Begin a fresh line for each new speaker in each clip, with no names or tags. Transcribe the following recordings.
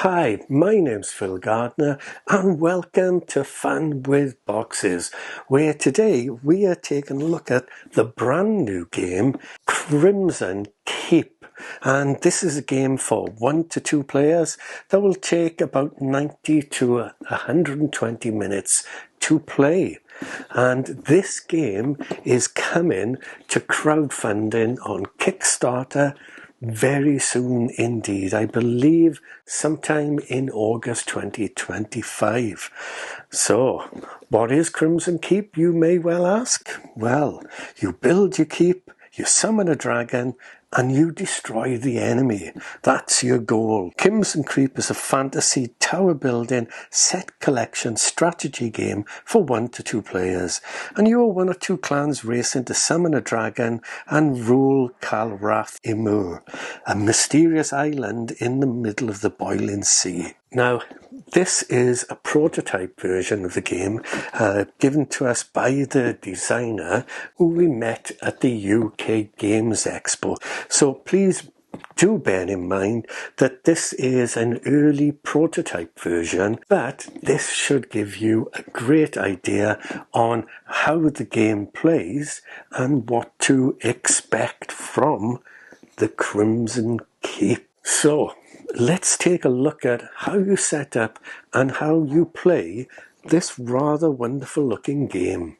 Hi, my name's Phil Gardner and welcome to Fun with Boxes, where today we are taking a look at the brand new game Crimson Keep. And this is a game for 1 to 2 players that will take about 90 to 120 minutes to play. And this game is coming to crowdfunding on Kickstarter very soon indeed. I believe sometime in August 2025. So, what is Crimson Keep, you may well ask? Well, you build your keep, you summon a dragon, and you destroy the enemy. That's your goal. Crimson Keep is a fantasy tower building set collection strategy game for 1 to 2 players. And you are 1 or 2 clans racing to summon a dragon and rule Calrath Imur, a mysterious island in the middle of the boiling sea. Now, this is a prototype version of the game given to us by the designer who we met at the UK Games Expo. So please do bear in mind that this is an early prototype version, but this should give you a great idea on how the game plays and what to expect from the Crimson Keep. So, let's take a look at how you set up and how you play this rather wonderful looking game.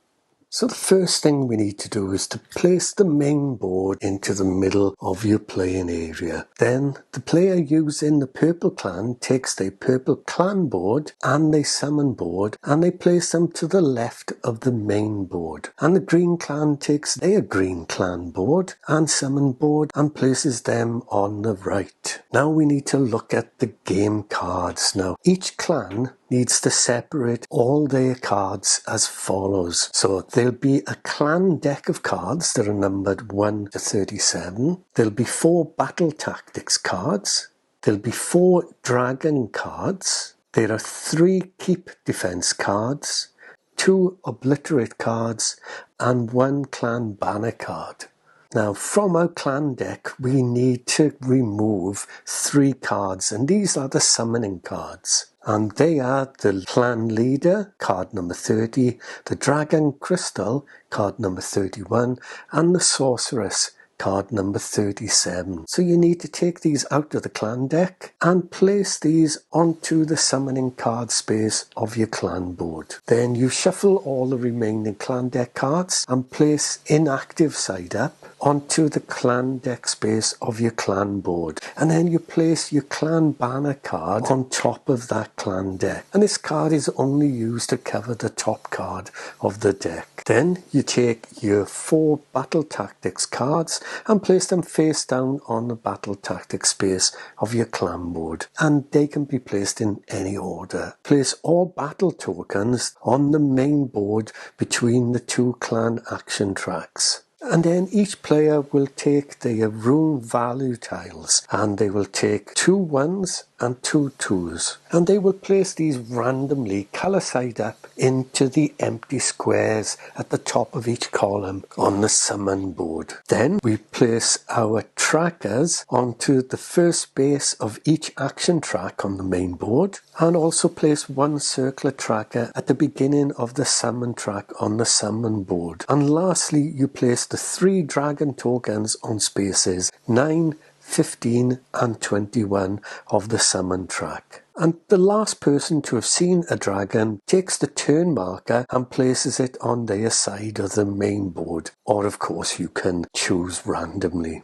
So the first thing we need to do is to place the main board into the middle of your playing area. Then the player using the purple clan takes their purple clan board and their summon board and they place them to the left of the main board. And the green clan takes their green clan board and summon board and places them on the right. Now we need to look at the game cards. Now each clan needs to separate all their cards as follows. So there'll be a clan deck of cards that are numbered 1 to 37. There'll be 4 battle tactics cards. There'll be 4 dragon cards. There are 3 keep defense cards, 2 obliterate cards, and 1 clan banner card. Now, from our clan deck, we need to remove 3 cards, and these are the summoning cards. And they are the clan leader, card number 30, the dragon crystal, card number 31, and the sorceress, card number 37. So you need to take these out of the clan deck and place these onto the summoning card space of your clan board. Then you shuffle all the remaining clan deck cards and place inactive side up onto the clan deck space of your clan board. And then you place your clan banner card on top of that clan deck. And this card is only used to cover the top card of the deck. Then you take your 4 battle tactics cards and place them face down on the battle tactics space of your clan board. And they can be placed in any order. Place all battle tokens on the main board between the 2 clan action tracks. And then each player will take their rune value tiles and they will take 2 1s and 2 2s. And they will place these randomly colour side up into the empty squares at the top of each column on the summon board. Then we place our trackers onto the first base of each action track on the main board and also place 1 circular tracker at the beginning of the summon track on the summon board. And lastly, you place the 3 dragon tokens on spaces 9, 15 and 21 of the summon track. And the last person to have seen a dragon takes the turn marker and places it on their side of the main board. Or of course you can choose randomly.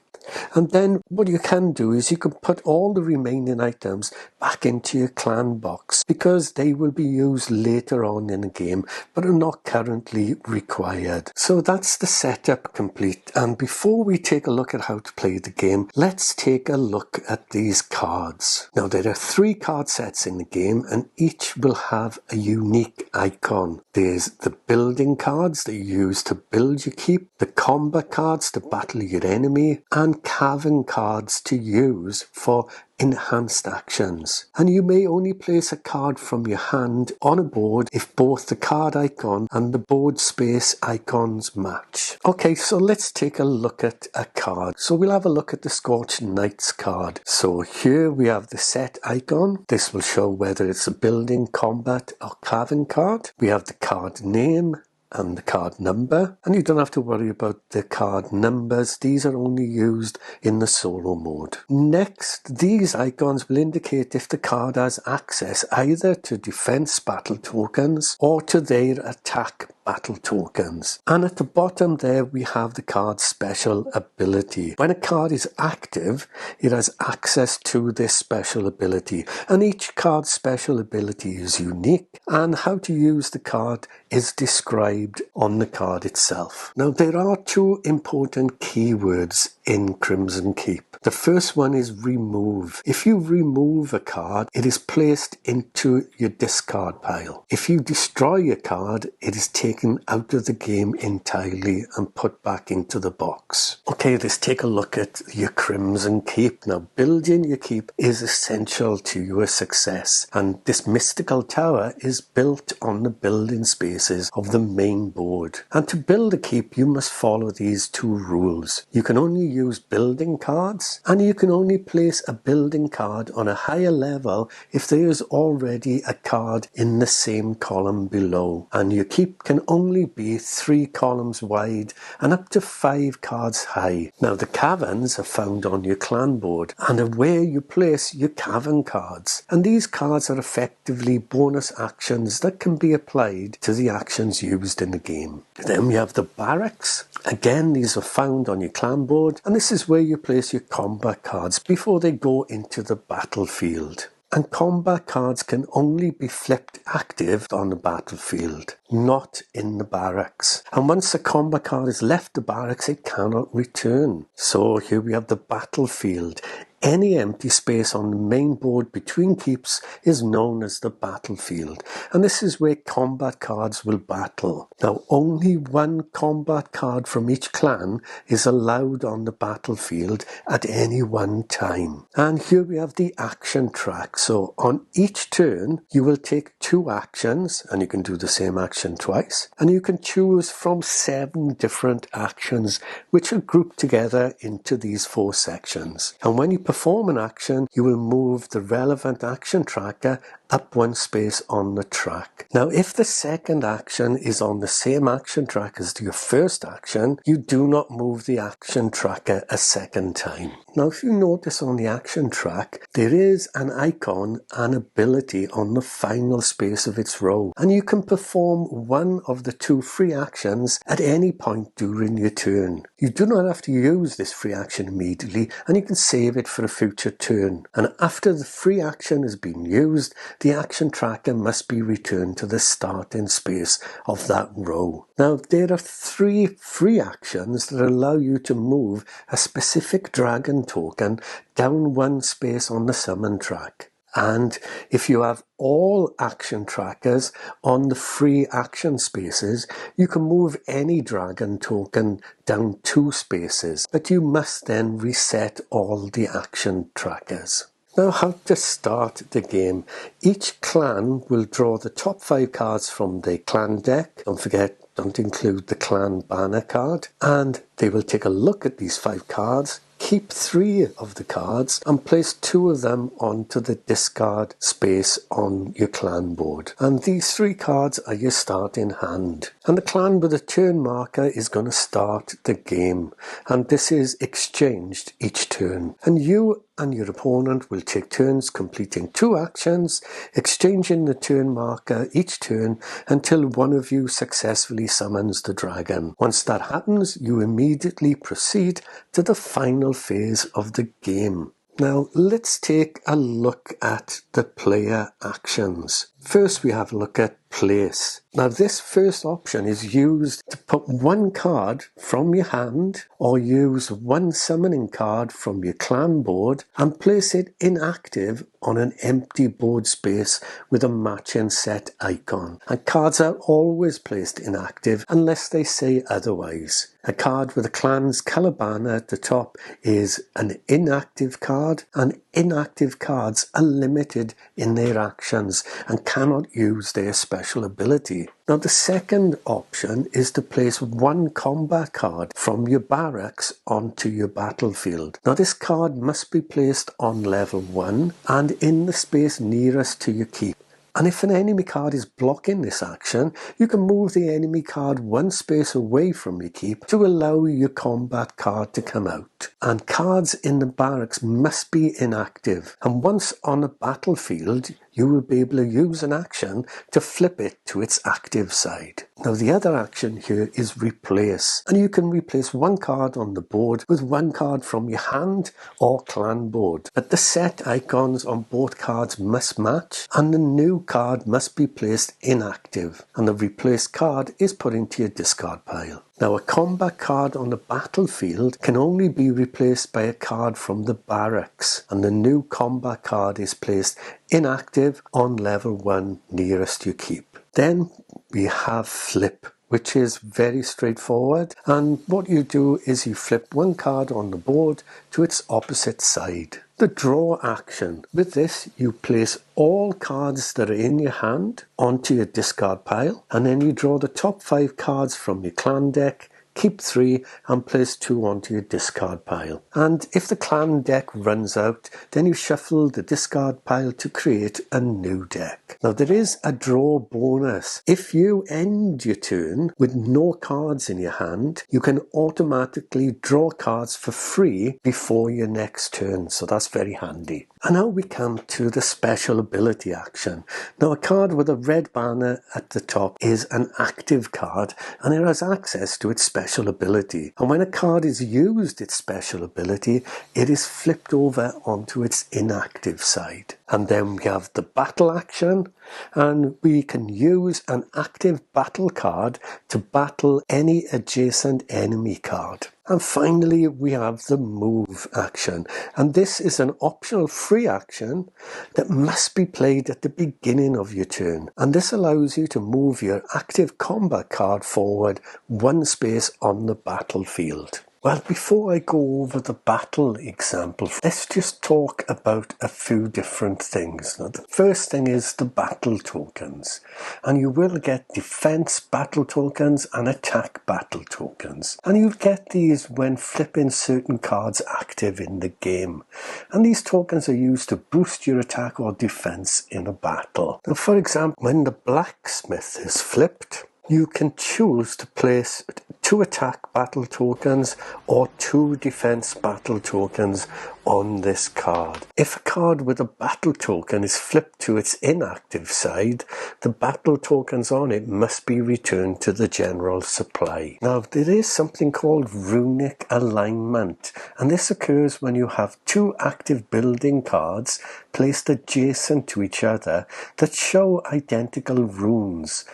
And then what you can do is you can put all the remaining items back into your clan box because they will be used later on in the game but are not currently required. So that's the setup complete. And before we take a look at how to play the game, let's take a look at these cards. Now there are 3 card sets in the game and each will have a unique icon. There's the building cards that you use to build your keep, the combat cards to battle your enemy, and and cavern cards to use for enhanced actions. And you may only place a card from your hand on a board if both the card icon and the board space icons match. Okay, so let's take a look at a card. So we'll have a look at the Scorched Knights card. So here we have the set icon. This will show whether it's a building, combat or cavern card. We have the card name and the card number, and you don't have to worry about the card numbers. These are only used in the solo mode. Next, these icons will indicate if the card has access either to defense battle tokens or to their attack battle tokens. And at the bottom there we have the card's special ability. When a card is active, it has access to this special ability, and each card's special ability is unique, and how to use the card is described on the card itself. Now there are two important keywords in Crimson Keep. The first one is remove. If you remove a card, it is placed into your discard pile. If you destroy a card, it is taken out of the game entirely and put back into the box. Okay, let's take a look at your Crimson Keep. Now, building your keep is essential to your success, and this mystical tower is built on the building spaces of the main board. And to build a keep, you must follow these two rules. You can only use building cards, and you can only place a building card on a higher level if there is already a card in the same column below. And your keep can only be 3 columns wide and up to 5 cards high. Now the caverns are found on your clan board and are where you place your cavern cards. And these cards are effectively bonus actions that can be applied to the actions used in the game. Then we have the barracks. Again, these are found on your clan board, and this is where you place your combat cards before they go into the battlefield. And combat cards can only be flipped active on the battlefield, not in the barracks. And once a combat card has left the barracks, it cannot return. So here we have the battlefield. Any empty space on the main board between keeps is known as the battlefield, and this is where combat cards will battle. Now, only one combat card from each clan is allowed on the battlefield at any one time. And here we have the action track. So on each turn, you will take 2 actions, and you can do the same action twice, and you can choose from 7 different actions, which are grouped together into these 4 sections. And when you perform an action, you will move the relevant action tracker up 1 space on the track. Now, if the second action is on the same action track as your first action, you do not move the action tracker a second time. Now, if you notice on the action track, there is an icon and ability on the final space of its row, and you can perform one of the 2 free actions at any point during your turn. You do not have to use this free action immediately, and you can save it for a future turn. And after the free action has been used, the action tracker must be returned to the starting space of that row. Now, there are 3 free actions that allow you to move a specific dragon token down 1 space on the summon track. And if you have all action trackers on the free action spaces, you can move any dragon token down 2 spaces, but you must then reset all the action trackers. Now, how to start the game. Each clan will draw the top 5 cards from their clan deck. Don't include the clan banner card. And they will take a look at these 5 cards, keep 3 of the cards, and place 2 of them onto the discard space on your clan board. And these 3 cards are your starting hand. And the clan with a turn marker is going to start the game. And this is exchanged each turn. And you and your opponent will take turns completing 2 actions, exchanging the turn marker each turn until one of you successfully summons the dragon. Once that happens, you immediately proceed to the final phase of the game. Now, let's take a look at the player actions. First we have a look at place. Now this first option is used to put one card from your hand or use one summoning card from your clan board and place it inactive on an empty board space with a matching set icon. And cards are always placed inactive unless they say otherwise. A card with a clan's colour banner at the top is an inactive card, and inactive cards are limited in their actions and cannot use their special ability. Now the second option is to place one combat card from your barracks onto your battlefield. Now this card must be placed on level 1 and in the space nearest to your keep. And if an enemy card is blocking this action, you can move the enemy card one space away from your keep to allow your combat card to come out. And cards in the barracks must be inactive. And once on a battlefield, you will be able to use an action to flip it to its active side. Now the other action here is replace, and you can replace one card on the board with one card from your hand or clan board. But the set icons on both cards must match, and the new card must be placed inactive, and the replaced card is put into your discard pile. Now a combat card on the battlefield can only be replaced by a card from the barracks, and the new combat card is placed inactive on level 1 nearest your keep. Then we have flip, which is very straightforward, and what you do is you flip one card on the board to its opposite side. The draw action. With this, you place all cards that are in your hand onto your discard pile, and then you draw the top 5 cards from your clan deck, keep 3 and place 2 onto your discard pile. And if the clan deck runs out, then you shuffle the discard pile to create a new deck. Now there is a draw bonus. If you end your turn with no cards in your hand, you can automatically draw cards for free before your next turn, so that's very handy. And now we come to the special ability action. Now a card with a red banner at the top is an active card, and it has access to its special ability. And when a card is used its special ability, it is flipped over onto its inactive side. And then we have the battle action, and we can use an active battle card to battle any adjacent enemy card. And finally, we have the move action, and this is an optional free action that must be played at the beginning of your turn, and this allows you to move your active combat card forward one space on the battlefield. Well, before I go over the battle example, let's just talk about a few different things. Now, the first thing is the battle tokens. And you will get defense battle tokens and attack battle tokens. And you get these when flipping certain cards active in the game. And these tokens are used to boost your attack or defense in a battle. Now, for example, when the blacksmith is flipped, you can choose to place 2 attack battle tokens or 2 defense battle tokens on this card. If a card with a battle token is flipped to its inactive side, the battle tokens on it must be returned to the general supply. Now, there is something called Runic Alignment, and this occurs when you have 2 active building cards placed adjacent to each other that show identical runes.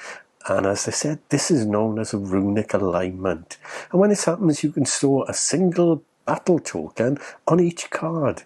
And as I said, this is known as a runic alignment. And when this happens, you can store a single battle token on each card.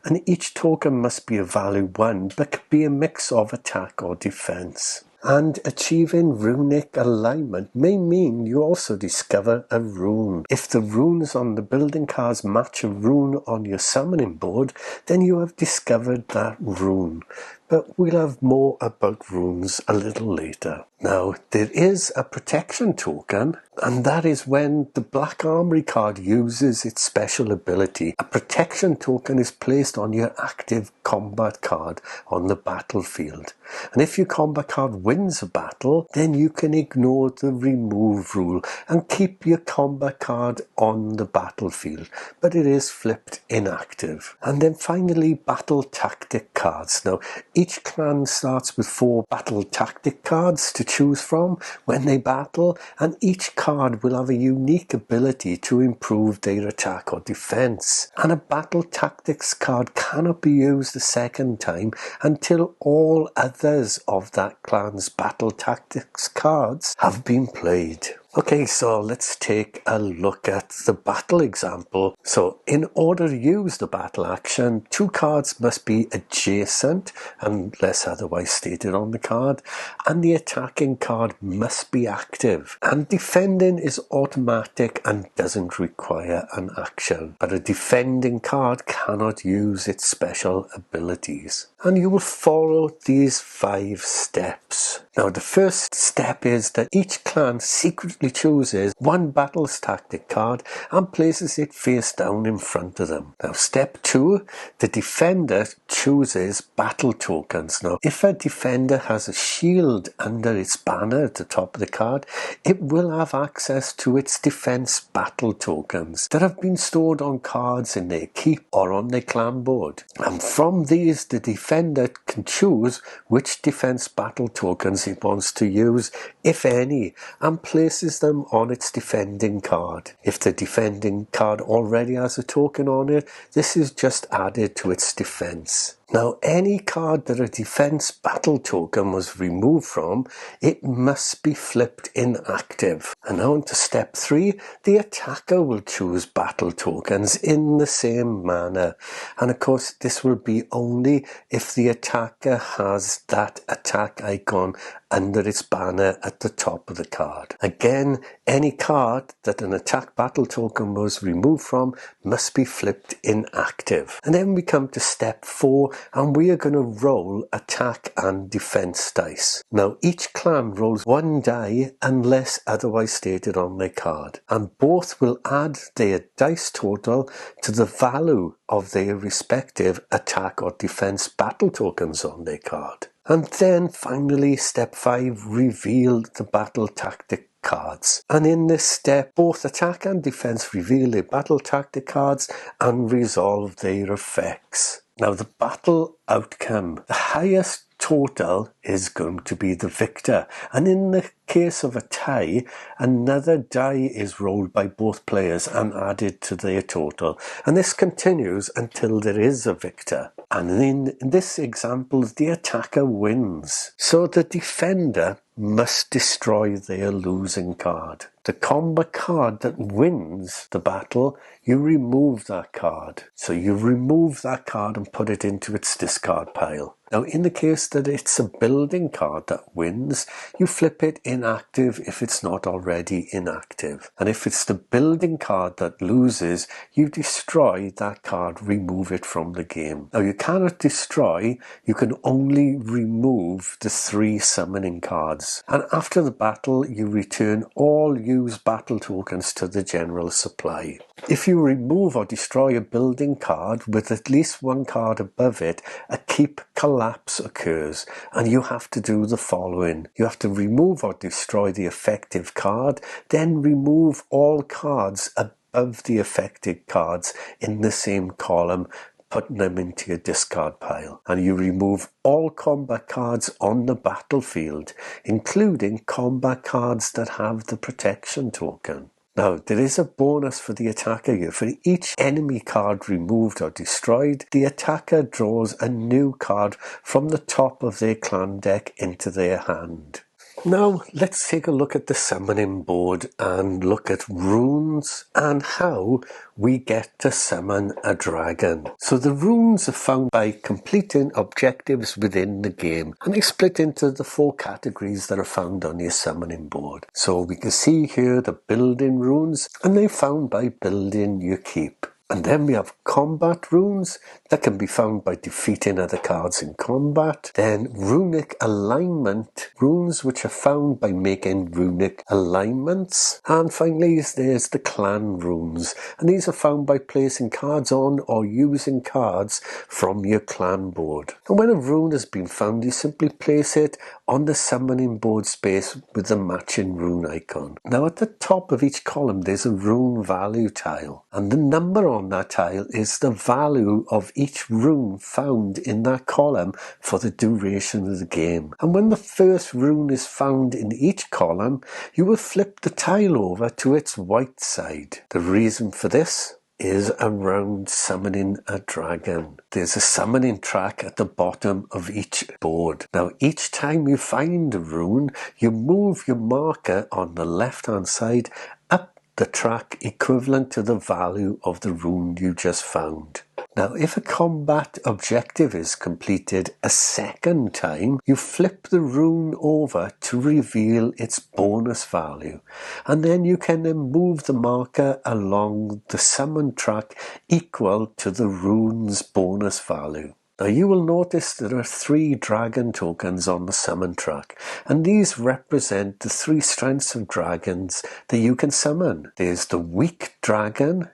And each token must be a value 1, but could be a mix of attack or defense. And achieving runic alignment may mean you also discover a rune. If the runes on the building cards match a rune on your summoning board, then you have discovered that rune. But we'll have more about runes a little later. Now, there is a protection token, and that is when the Black Armory card uses its special ability. A protection token is placed on your active combat card on the battlefield. And if your combat card wins a battle, then you can ignore the remove rule and keep your combat card on the battlefield, but it is flipped inactive. And then finally, battle tactic cards. Now, Each clan starts with 4 battle tactic cards to choose from when they battle, and each card will have a unique ability to improve their attack or defense. And a battle tactics card cannot be used a second time until all others of that clan's battle tactics cards have been played. Okay, so let's take a look at the battle example. So in order to use the battle action, 2 cards must be adjacent unless otherwise stated on the card, and the attacking card must be active. And defending is automatic and doesn't require an action, but a defending card cannot use its special abilities. And you will follow these 5 steps. Now the first step is that each clan secretly chooses 1 battle's tactic card and places it face down in front of them. Now step 2, the defender chooses battle tokens. Now if a defender has a shield under its banner at the top of the card, it will have access to its defense battle tokens that have been stored on cards in their keep or on their clan board. And from these, the defender can choose which defense battle tokens it wants to use, if any, and places them on its defending card. If the defending card already has a token on it, this is just added to its defense. Now, any card that a defense battle token was removed from, it must be flipped inactive. And now into step 3, the attacker will choose battle tokens in the same manner. And of course, this will be only if the attacker has that attack icon under its banner at the top of the card. Again, any card that an attack battle token was removed from must be flipped inactive. And then we come to step 4, and we are going to roll attack and defense dice. Now each clan rolls 1 die unless otherwise stated on their card, and both will add their dice total to the value of their respective attack or defense battle tokens on their card. And then finally, step 5, reveal the battle tactic cards. And in this step, both attack and defense reveal their battle tactic cards and resolve their effects. Now the battle outcome, the highest total is going to be the victor, and in the case of a tie, another die is rolled by both players and added to their total, and this continues until there is a victor. And in this example, the attacker wins, so the defender must destroy their losing card. The combat card that wins the battle, you remove that card. So you remove that card and put it into its discard pile. Now in the case that it's a building card that wins, you flip it inactive if it's not already inactive. And if it's the building card that loses, you destroy that card, remove it from the game. Now you cannot destroy, you can only remove the 3 summoning cards. And after the battle, you return all used battle tokens to the general supply. If you remove or destroy a building card with at least 1 card above it, a keep collapse occurs, and you have to do the following. You have to remove or destroy the affected card, then remove all cards above the affected cards in the same column, putting them into your discard pile. And you remove all combat cards on the battlefield, including combat cards that have the protection token. Now, there is a bonus for the attacker here. For each enemy card removed or destroyed, the attacker draws a new card from the top of their clan deck into their hand. Now, let's take a look at the summoning board and look at runes and how we get to summon a dragon. So the runes are found by completing objectives within the game, and they split into the 4 categories that are found on your summoning board. So we can see here the building runes, and they're found by building your keep. And then we have combat runes that can be found by defeating other cards in combat. Then runic alignment runes, which are found by making runic alignments. And finally, there's the clan runes. And these are found by placing cards on or using cards from your clan board. And when a rune has been found, you simply place it on the summoning board space with the matching rune icon. Now at the top of each column, there's a rune value tile. And the number on that tile is the value of each rune found in that column for the duration of the game. And when the first rune is found in each column, you will flip the tile over to its white side. The reason for this is around summoning a dragon. There's a summoning track at the bottom of each board. Now, each time you find a rune, you move your marker on the left hand side up the track equivalent to the value of the rune you just found. Now, if a combat objective is completed a second time, you flip the rune over to reveal its bonus value. And then you can move the marker along the summon track equal to the rune's bonus value. Now, you will notice there are 3 dragon tokens on the summon track, and these represent the 3 strengths of dragons that you can summon. There's the weak dragon,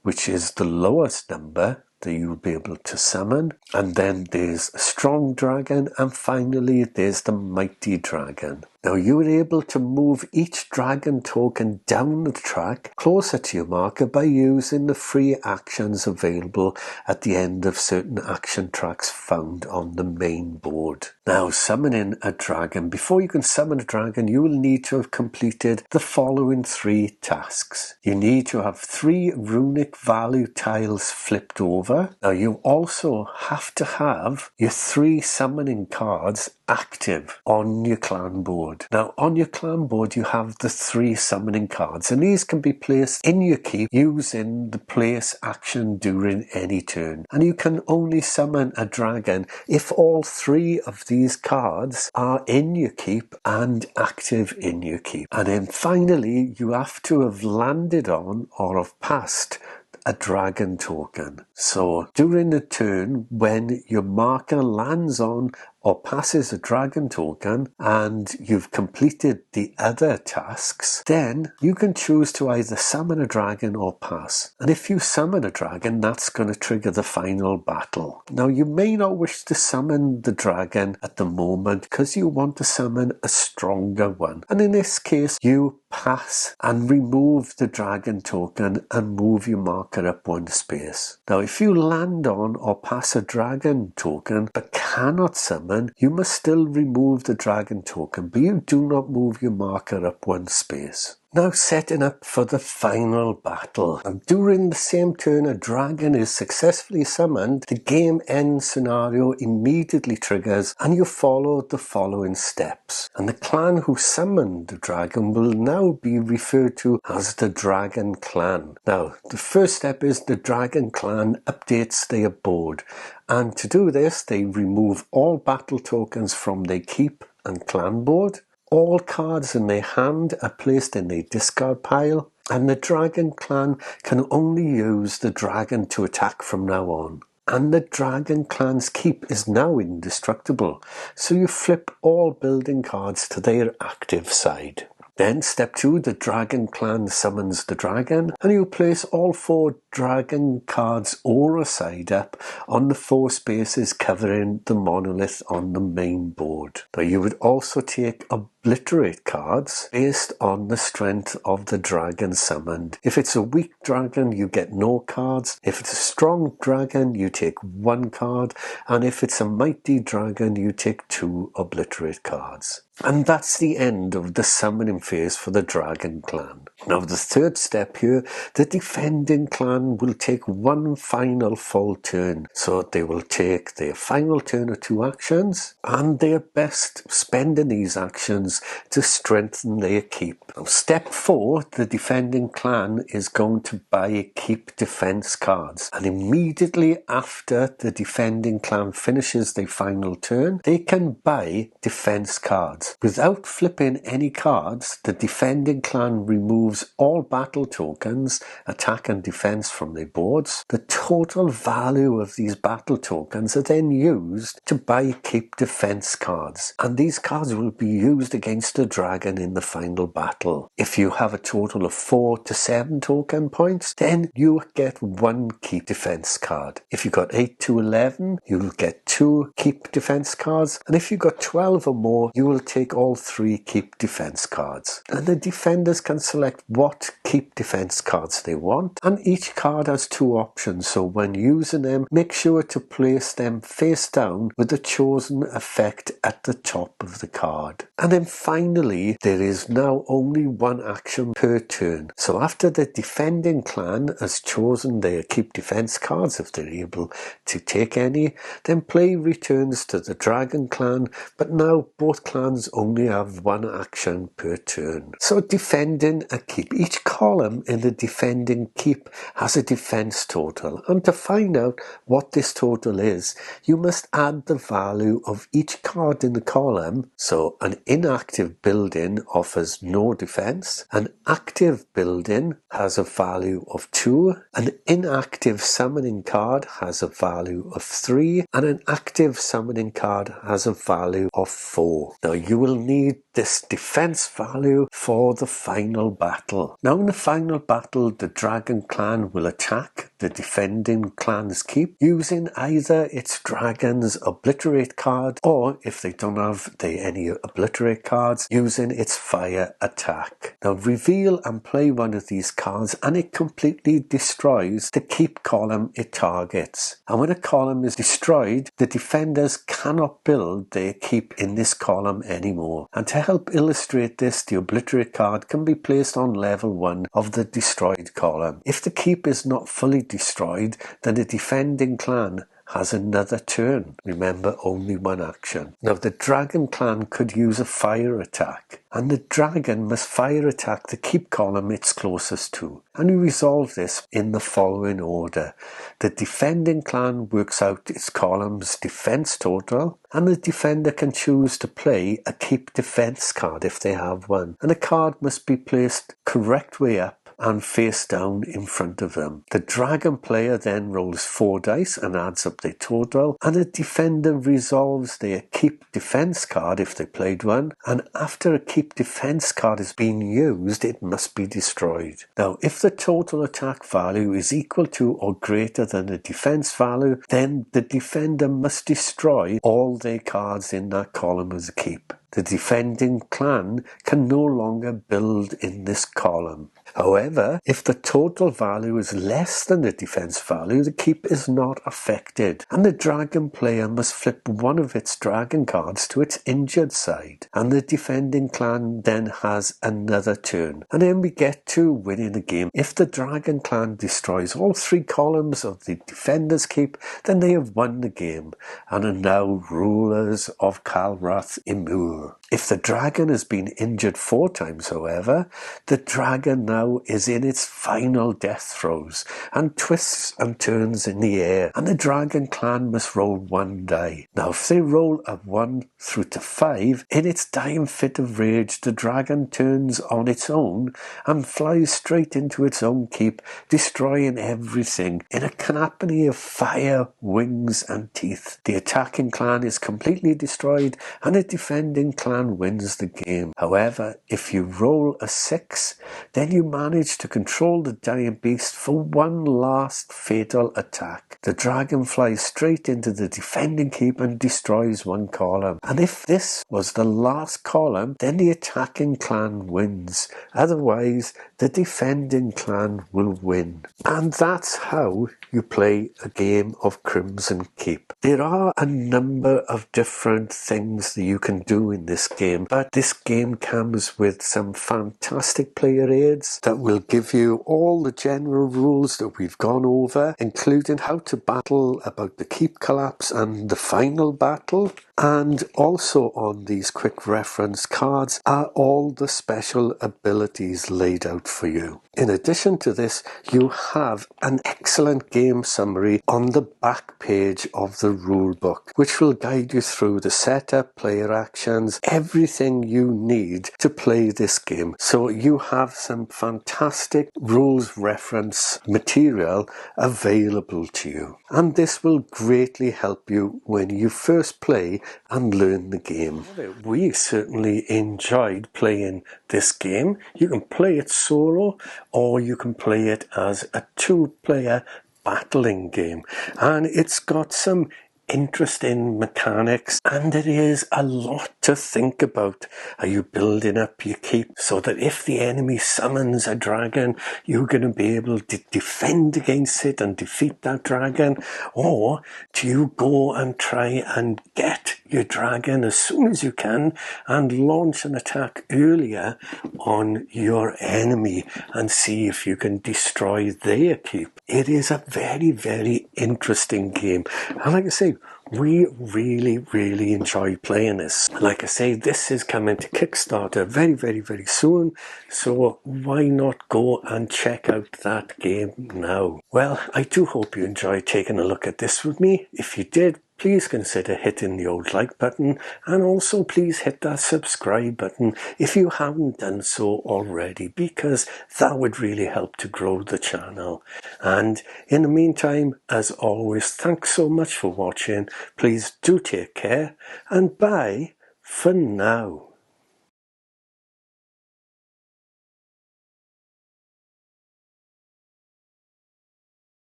which is the lowest number that you'll be able to summon, and then there's a strong dragon, and finally there's the mighty dragon. Now, you are able to move each dragon token down the track closer to your marker by using the free actions available at the end of certain action tracks found on the main board. Now, summoning a dragon. Before you can summon a dragon, you will need to have completed the following 3 tasks. You need to have 3 runic value tiles flipped over. Now, you also have to have your 3 summoning cards active on your clan board. Now, on your clan board, you have the 3 summoning cards, and these can be placed in your keep using the place action during any turn. And you can only summon a dragon if all 3 of these cards are in your keep and active in your keep. And then finally, you have to have landed on or have passed a dragon token. So during the turn, when your marker lands on or passes a dragon token and you've completed the other tasks, then you can choose to either summon a dragon or pass. And if you summon a dragon, that's going to trigger the final battle. Now, you may not wish to summon the dragon at the moment because you want to summon a stronger one. And in this case, you pass and remove the dragon token and move your marker up 1 space. Now, if you land on or pass a dragon token but cannot summon, you must still remove the dragon token, but you do not move your marker up 1 space. Now, setting up for the final battle. And during the same turn a dragon is successfully summoned, the game end scenario immediately triggers and you follow the following steps. And the clan who summoned the dragon will now be referred to as the Dragon Clan. Now, the first step is the Dragon Clan updates their board. And to do this, they remove all battle tokens from their keep and clan board. All cards in their hand are placed in their discard pile, and the Dragon Clan can only use the dragon to attack from now on. And the Dragon Clan's keep is now indestructible, so you flip all building cards to their active side. Then step 2, the Dragon Clan summons the dragon, and you place all 4 dragon cards aura side up on the 4 spaces covering the monolith on the main board. Now, you would also take obliterate cards based on the strength of the dragon summoned. If it's a weak dragon, you get no cards. If it's a strong dragon, you take 1 card, and if it's a mighty dragon, you take 2 obliterate cards. And that's the end of the summoning phase for the Dragon Clan. Now, the third step here, the defending clan will take 1 final full turn. So they will take their final turn of 2 actions and their best spending these actions to strengthen their keep. Now, step 4, the defending clan is going to buy keep defense cards. And immediately after the defending clan finishes their final turn, they can buy defense cards. Without flipping any cards, the defending clan removes all battle tokens, attack and defense from their boards. The total value of these battle tokens are then used to buy keep defense cards, and these cards will be used against the dragon in the final battle. If you have a total of 4 to 7 token points, then you get 1 keep defense card. If you got 8 to 11, you'll get 2 keep defense cards, and if you got 12 or more, you will take take all 3 keep defense cards, and the defenders can select what keep defense cards they want, and each card has 2 options, so when using them, make sure to place them face down with the chosen effect at the top of the card. And then finally, there is now only 1 action per turn. So after the defending clan has chosen their keep defense cards, if they're able to take any, then play returns to the dragon clan, but now both clans only have 1 action per turn. So defending a keep. Each column in the defending keep has a defense total, and to find out what this total is, you must add the value of each card in the column. So an inactive building offers no defense, an active building has a value of 2, an inactive summoning card has a value of 3, and an active summoning card has a value of 4. Now you will need this defense value for the final battle. Now in the final battle, the dragon clan will attack the defending clan's keep using either its dragon's obliterate card, or if they don't have any obliterate cards, using its fire attack. Now reveal and play one of these cards, and it completely destroys the keep column it targets. And when a column is destroyed, the defenders cannot build their keep in this column anymore. And to help illustrate this, the obliterate card can be placed on level 1 of the destroyed column. If the keep is not fully destroyed, then the defending clan has another turn. Remember, only 1 action. Now the dragon clan could use a fire attack, and the dragon must fire attack the keep column it's closest to. And we resolve this in the following order. The defending clan works out its column's defense total, and the defender can choose to play a keep defense card if they have one, and the card must be placed correct way up and face down in front of them. The dragon player then rolls 4 dice and adds up their total, and the defender resolves their keep defense card if they played one, and after a keep defense card is being used, it must be destroyed. Now if the total attack value is equal to or greater than the defense value, then the defender must destroy all their cards in that column as a keep. The defending clan can no longer build in this column. However, if the total value is less than the defense value, the keep is not affected, and the dragon player must flip one of its dragon cards to its injured side, and the defending clan then has another turn. And then we get to winning the game. If the dragon clan destroys all 3 columns of the defender's keep, then they have won the game and are now rulers of Calrath Imur. If the dragon has been injured 4 times, however, the dragon now is in its final death throes and twists and turns in the air, and the dragon clan must roll 1 die. Now if they roll a 1 through to 5, in its dying fit of rage, the dragon turns on its own and flies straight into its own keep, destroying everything in a canopy of fire, wings and teeth. The attacking clan is completely destroyed, and the defending clan wins the game. However, if you roll a 6, then you manage to control the dying beast for 1 last fatal attack. The dragon flies straight into the defending keep and destroys 1 column. And if this was the last column, then the attacking clan wins. Otherwise, the defending clan will win. And that's how you play a game of Crimson Keep. There are a number of different things that you can do in this game, but this game comes with some fantastic player aids that will give you all the general rules that we've gone over, including how to battle, about the keep collapse and the final battle. And also on these quick reference cards are all the special abilities laid out for you. In addition to this, you have an excellent game summary on the back page of the rulebook, which will guide you through the setup, player actions, everything you need to play this game. So you have some fantastic rules reference material available to you. And this will greatly help you when you first play and learn the game. We certainly enjoyed playing this game. You can play it solo, or you can play it as a 2-player battling game, and it's got some interesting mechanics, and it is a lot to think about. Are you building up your keep so that if the enemy summons a dragon, you're going to be able to defend against it and defeat that dragon? Or do you go and try and get your dragon as soon as you can and launch an attack earlier on your enemy and see if you can destroy their keep? It is a very, very interesting game. And like I say, we really enjoy playing this. Like I say, this is coming to Kickstarter very, very soon. So why not go and check out that game now? Well, I do hope you enjoyed taking a look at this with me. If you did, please consider hitting the old like button, and also please hit that subscribe button if you haven't done so already, because that would really help to grow the channel. And in the meantime, as always, thanks so much for watching. Please do take care, and bye for now.